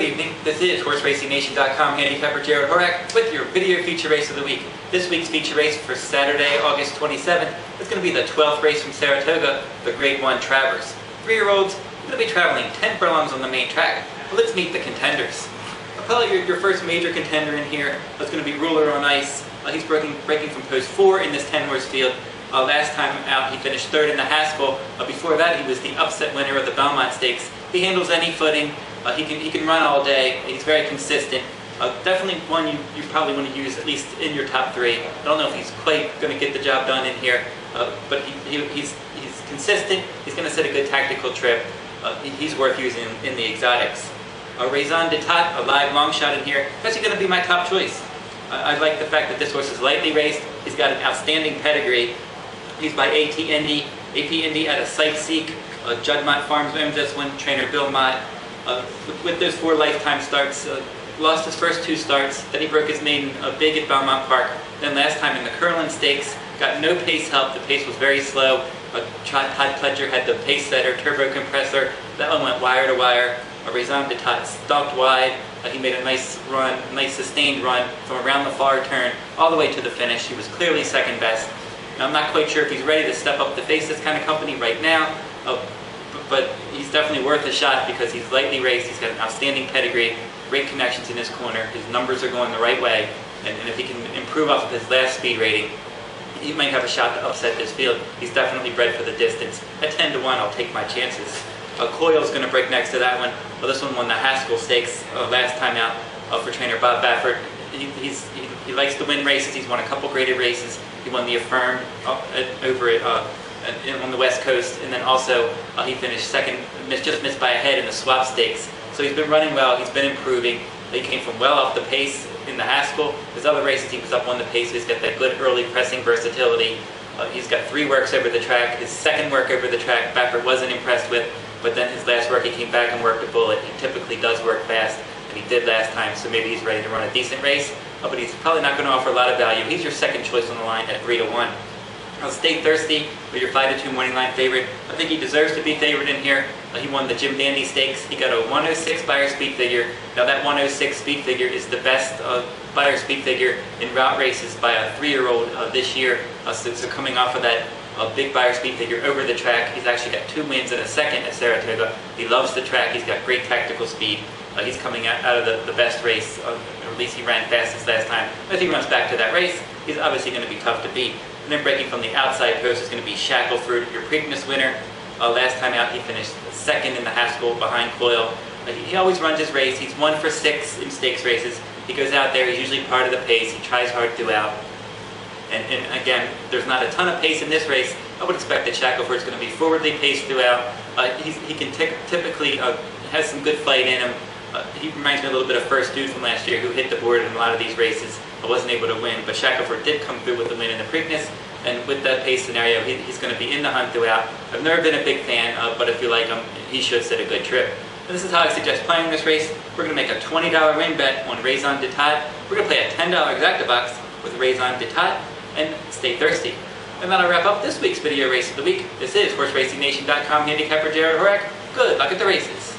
Good evening, this is HorseRacingNation.com handicapper Jared Horak with your video feature race of the week. This week's feature race for Saturday, August 27th is going to be the 12th race from Saratoga, the Grade 1 Travers. 3-year-olds are going to be traveling 10 furlongs on the main track. But let's meet the contenders. Probably your first major contender in here is going to be Ruler on Ice. He's breaking from post 4 in this 10-horse field. Last time out he finished 3rd in the Haskell. Before that he was the upset winner of the Belmont Stakes. He handles any footing. He can run all day. He's very consistent. Definitely one you probably want to use at least in your top 3. I don't know if he's quite going to get the job done in here, but he's consistent. He's going to set a good tactical trip. He's worth using in the exotics. Raison d'Etat, a live long shot in here. That's going to be my top choice. I like the fact that this horse is lightly raced. He's got an outstanding pedigree. He's by AT Indy. AT Indy at a Sight Seek. Judd Mott Farms owns this one. Trainer Bill Mott. With those 4 lifetime starts, lost his first 2 starts. Then he broke his maiden big at Belmont Park. Then last time in the Curlin Stakes, got no pace help. The pace was very slow. Todd Pledger had the pace setter, turbo compressor. That one went wire to wire. Raison d'Etat stalked wide. He made a nice run, nice sustained run from around the far turn all the way to the finish. He was clearly second best. Now, I'm not quite sure if he's ready to step up to face this kind of company right now, but he's definitely worth a shot because he's lightly raced. He's got an outstanding pedigree, great connections in his corner. His numbers are going the right way, and if he can improve off of his last speed rating, he might have a shot to upset this field. He's definitely bred for the distance. At 10 to 1, I'll take my chances. Coil is going to break next to that one. This one won the Haskell Stakes last time out for trainer Bob Baffert. He likes to win races. He's won a couple graded races. He won the Affirmed over on the West Coast, and then also he finished second, just missed by a head in the Swap Stakes. So he's been running well. He's been improving. He came from well off the pace in the Haskell. His other races he was up on the pace. He's got that good early pressing versatility. He's got 3 works over the track. His second work over the track, Baffert wasn't impressed with. But then his last work, he came back and worked a bullet. He typically does work fast, and he did last time, so maybe he's ready to run a decent race. But he's probably not going to offer a lot of value. He's your second choice on the line at 3 to 1. Stay Thirsty with your 5 to 2 morning line favorite. I think he deserves to be favored in here. He won the Jim Dandy Stakes. He got a 106 Beyer speed figure. Now that 106 speed figure is the best Beyer speed figure in route races by a 3-year-old this year. So coming off of that big Beyer speed figure over the track. He's actually got 2 wins and a second at Saratoga. He loves the track. He's got great tactical speed. He's coming out of the best race, or at least he ran fastest last time. But if he runs back to that race, he's obviously going to be tough to beat. And then breaking from the outside post is going to be Shackleford, your Preakness winner. Last time out, he finished second in the Haskell behind Coil. He always runs his race. He's 1 for 6 in stakes races. He goes out there. He's usually part of the pace. He tries hard throughout. And again, there's not a ton of pace in this race. I would expect that Shackleford is going to be forwardly paced throughout. He can typically has some good fight in him. He reminds me a little bit of First Dude from last year, who hit the board in a lot of these races. I wasn't able to win, but Shackleford did come through with the win in the Preakness. And with that pace scenario, he's going to be in the hunt throughout. I've never been a big fan, but if you like him, he should set a good trip. And this is how I suggest playing this race. We're going to make a $20 win bet on Raison d'Etat. We're going to play a $10 exacta box with Raison d'Etat and Stay Thirsty. And that'll wrap up this week's video race of the week. This is HorseRacingNation.com handicapper Jared Horak. Good luck at the races.